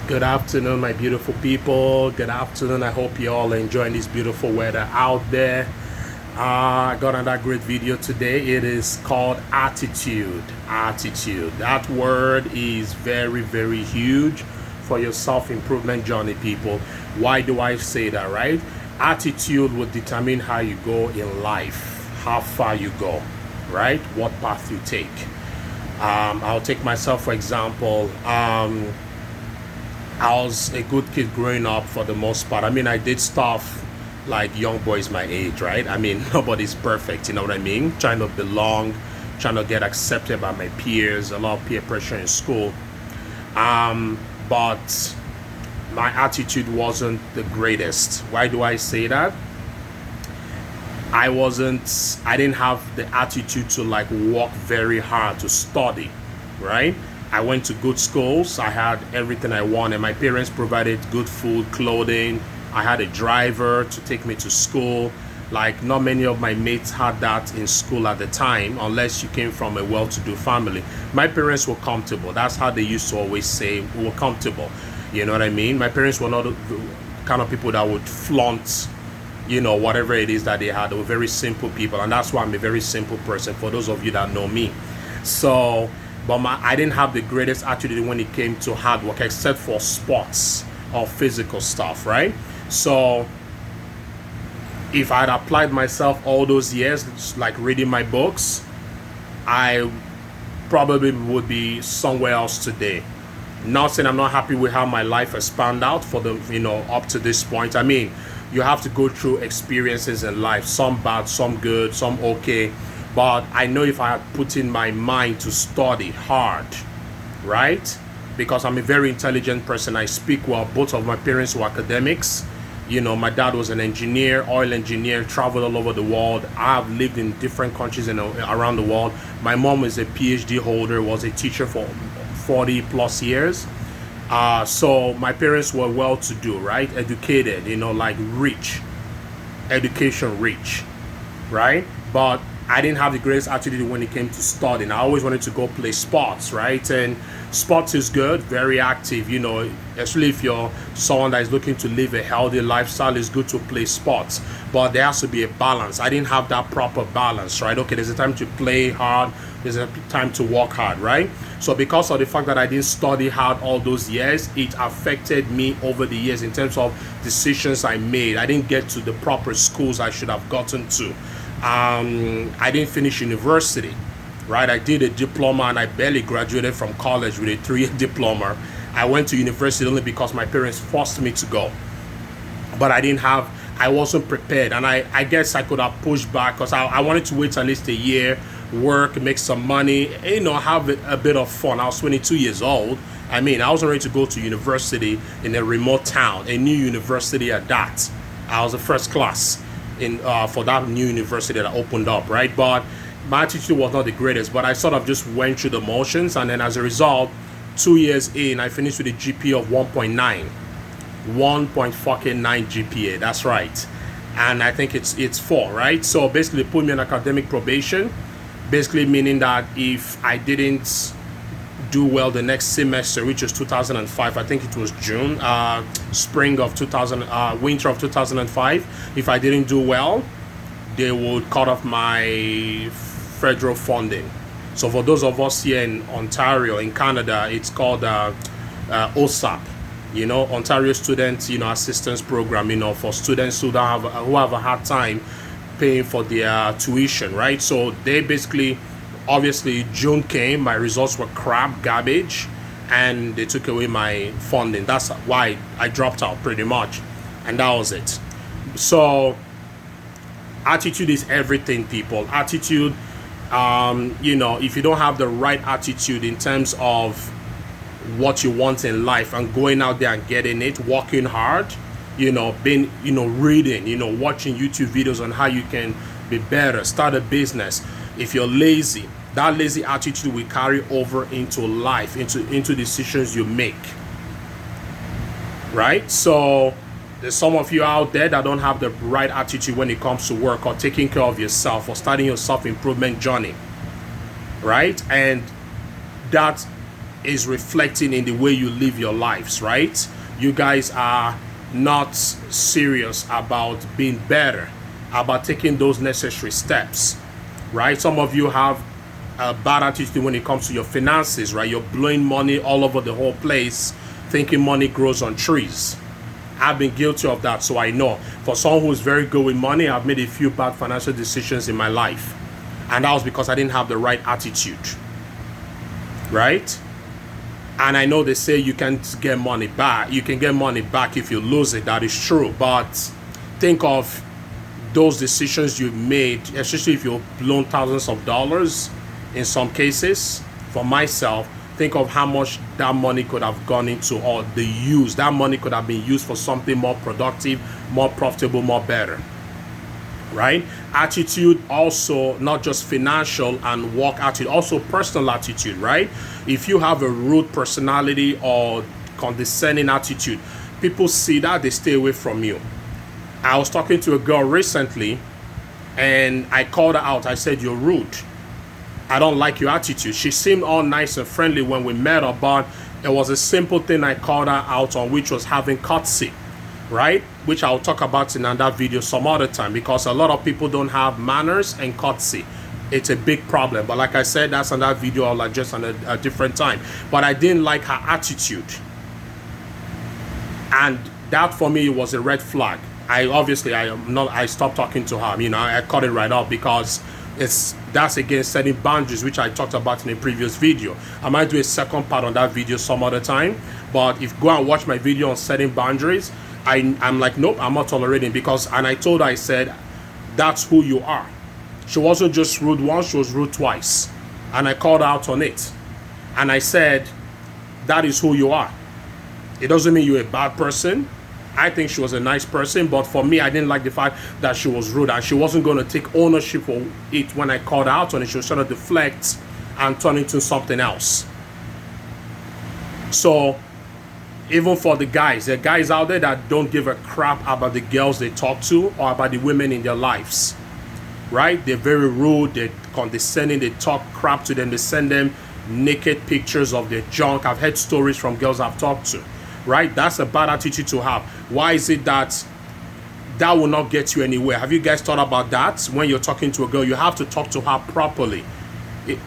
Good afternoon, my beautiful people. Good afternoon. I hope you all are enjoying this beautiful weather out there. I got another great video today. It is called attitude. Attitude. That word is very, very huge for your self-improvement journey, people. Why do I say that, right? Attitude will determine how you go in life, how far you go, right? What path you take. I'll take myself for example. I was a good kid growing up for the most part. I mean, I did stuff like young boys my age, right? I mean, nobody's perfect, you know what I mean? Trying to belong, trying to get accepted by my peers, a lot of peer pressure in school. But my attitude wasn't the greatest. Why do I say that? I didn't have the attitude to like work very hard to study, right? I went to good schools. I had everything I wanted. My parents provided good food, clothing. I had a driver to take me to school. Like, not many of my mates had that in school at the time, unless you came from a well-to-do family. My parents were comfortable. That's how they used to always say, we were comfortable. You know what I mean? My parents were not the kind of people that would flaunt, you know, whatever it is that they had. They were very simple people, and that's why I'm a very simple person, for those of you that know me. So, but I didn't have the greatest attitude when it came to hard work, except for sports or physical stuff, right? So if I had applied myself all those years, like reading my books, I probably would be somewhere else today. Not saying I'm not happy with how my life has panned out for the, you know, up to this point. I mean, you have to go through experiences in life, some bad, some good, some okay. But I know if I had put in my mind to study hard, right? Because I'm a very intelligent person. I speak well. Both of my parents were academics. You know, my dad was an engineer, oil engineer, traveled all over the world. I've lived in different countries around the world. My mom is a PhD holder, was a teacher for 40 plus years. So my parents were well-to-do, right? Educated, you know, like rich, education rich, right? But I didn't have the greatest attitude when it came to studying. I always wanted to go play sports, right? And sports is good, very active, you know, especially if you're someone that is looking to live a healthy lifestyle, it's good to play sports. But there has to be a balance. I didn't have that proper balance, right? Okay, there's a time to play hard, there's a time to work hard, right? So because of the fact that I didn't study hard all those years, it affected me over the years in terms of decisions I made. I didn't get to the proper schools I should have gotten to. I didn't finish university, right? I did a diploma and I barely graduated from college with a 3-year diploma. I went to university only because my parents forced me to go. But I wasn't prepared. And I guess I could have pushed back because I wanted to wait at least a year, work, make some money, you know, have a bit of fun. I was 22 years old. I mean, I wasn't ready to go to university in a remote town, a new university at that. I was a first class for that new university that opened up, right? But my attitude was not the greatest, but I sort of just went through the motions, and then as a result, 2 years in, I finished with a GPA of 1.9 GPA. That's right. And I think it's 4, right? So basically they put me on academic probation, basically meaning that if I didn't do well the next semester, which was 2005, I think it was June, spring of 2000, winter of 2005, if I didn't do well, they would cut off my federal funding. So for those of us here in Ontario, in Canada, it's called OSAP, you know, Ontario Student, you know, Assistance Program, you know, for students who have a hard time paying for their tuition, right? So they basically, obviously June came, my results were crap, garbage, and they took away my funding. That's why I dropped out pretty much, and that was it. So attitude is everything, people. Attitude, you know, if you don't have the right attitude in terms of what you want in life and going out there and getting it, working hard, you know, being, you know, reading, you know, watching YouTube videos on how you can be better, start a business. If you're lazy, that lazy attitude will carry over into life, into decisions you make, right? So there's some of you out there that don't have the right attitude when it comes to work or taking care of yourself or starting your self-improvement journey, right? And that is reflecting in the way you live your lives, right? You guys are not serious about being better, about taking those necessary steps, right? Some of you have a bad attitude when it comes to your finances, right? You're blowing money all over the whole place, thinking money grows on trees. I've been guilty of that, so I know. For someone who's very good with money, I've made a few bad financial decisions in my life. And that was because I didn't have the right attitude, right? And I know they say you can't get money back. You can get money back if you lose it. That is true. But think of those decisions you've made, especially if you've blown thousands of dollars in some cases. For myself, think of how much that money could have gone into, or the use. That money could have been used for something more productive, more profitable, more better. Right? Attitude also, not just financial and work attitude, also personal attitude, right? If you have a rude personality or condescending attitude, people see that, they stay away from you. I was talking to a girl recently and I called her out. I said, "You're rude. I don't like your attitude." She seemed all nice and friendly when we met her, but it was a simple thing I called her out on, which was having courtesy, right? Which I'll talk about in another video some other time, because a lot of people don't have manners and courtesy. It's a big problem, but like I said, that's another video I'll address on a different time. But I didn't like her attitude, and that for me was a red flag. I stopped talking to her. You know, I cut it right off, because that's against setting boundaries, which I talked about in a previous video. I might do a second part on that video some other time, but if you go and watch my video on setting boundaries, I'm like, nope, I'm not tolerating, because, and I told her, I said, that's who you are. She wasn't just rude once, she was rude twice. And I called her out on it. And I said, that is who you are. It doesn't mean you're a bad person. I think she was a nice person, but for me, I didn't like the fact that she was rude, and she wasn't going to take ownership for it when I called her out on it. She was trying to deflect and turn into something else. So, even for the guys, there are guys out there that don't give a crap about the girls they talk to or about the women in their lives, right? They're very rude, they're condescending, they talk crap to them, they send them naked pictures of their junk. I've heard stories from girls I've talked to, right? That's a bad attitude to have. Why is it that will not get you anywhere? Have you guys thought about that? When you're talking to a girl, you have to talk to her properly.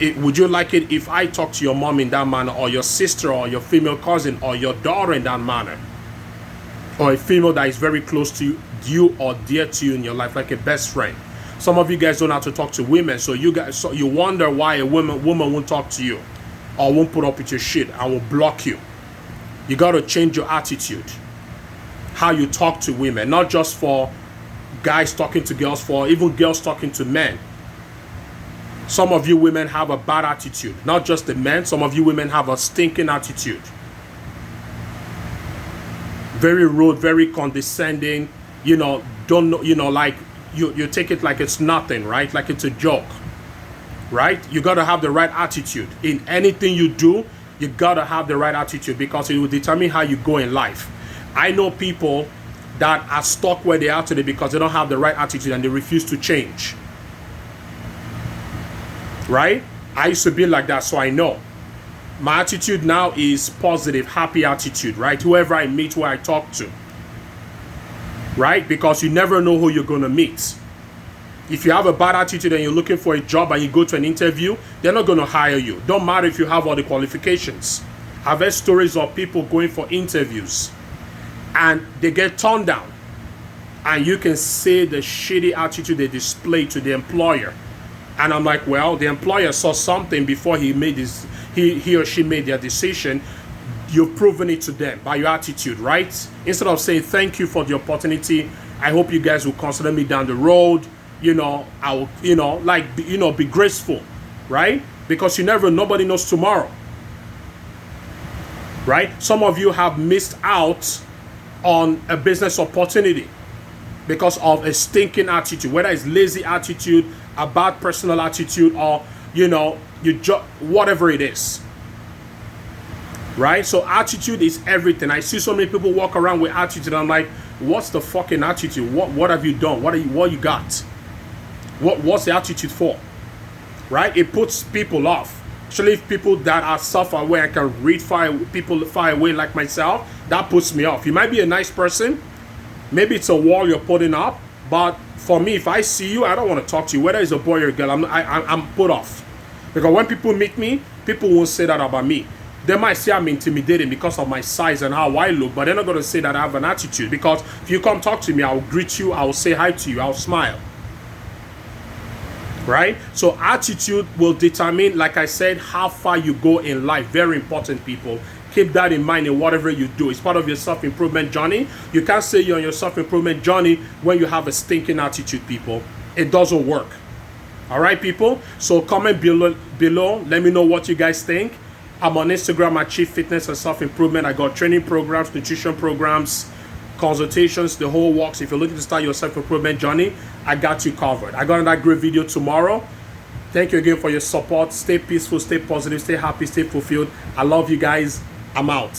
Would you like it if I talk to your mom in that manner, or your sister, or your female cousin, or your daughter in that manner, or a female that is very close to you or dear to you in your life, like a best friend? Some of you guys don't know how to talk to women, so you wonder why a woman won't talk to you, or won't put up with your shit and will block you. You got to change your attitude, how you talk to women, not just for guys talking to girls, for even girls talking to men. Some of you women have a bad attitude, not just the men. Some of you women have a stinking attitude. Very rude, very condescending, don't know, like you take it like it's nothing, right? Like it's a joke, right? You got to have the right attitude. In anything you do, you got to have the right attitude, because it will determine how you go in life. I know people that are stuck where they are today because they don't have the right attitude and they refuse to change. Right? I used to be like that, so I know. My attitude now is positive, happy attitude, right? Whoever I meet, who I talk to. Right? Because you never know who you're going to meet. If you have a bad attitude and you're looking for a job and you go to an interview, they're not going to hire you. Don't matter if you have all the qualifications. I've heard stories of people going for interviews and they get turned down. And you can see the shitty attitude they display to the employer. And I'm like, well, the employer saw something before he or she made their decision. You've proven it to them by your attitude, right? Instead of saying, thank you for the opportunity, I hope you guys will consider me down the road. I will, be graceful, right? Because nobody knows tomorrow, right? Some of you have missed out on a business opportunity because of a stinking attitude, whether it's lazy attitude, a bad personal attitude, or whatever it is, right? So attitude is everything. I see so many people walk around with attitude. I'm like, what's the fucking attitude? What have you done? What you got? What's the attitude for? Right? It puts people off. Especially if people that are self-aware and can read people far away like myself, that puts me off. You might be a nice person, maybe it's a wall you're putting up, but for me, if I see you, I don't want to talk to you. Whether it's a boy or a girl, I'm put off. Because when people meet me, people won't say that about me. They might say I'm intimidating because of my size and how I look, but they're not going to say that I have an attitude. Because if you come talk to me, I'll greet you, I'll say hi to you, I'll smile. Right? So attitude will determine, like I said, how far you go in life. Very important, people. Keep that in mind in whatever you do. It's part of your self-improvement journey. You can't say you're on your self-improvement journey when you have a stinking attitude, people. It doesn't work. All right, people? So comment below. Let me know what you guys think. I'm on Instagram at Chief Fitness and Self-Improvement. I got training programs, nutrition programs, consultations, the whole works. If you're looking to start your self-improvement journey, I got you covered. I got another great video tomorrow. Thank you again for your support. Stay peaceful, stay positive, stay happy, stay fulfilled. I love you guys. I'm out.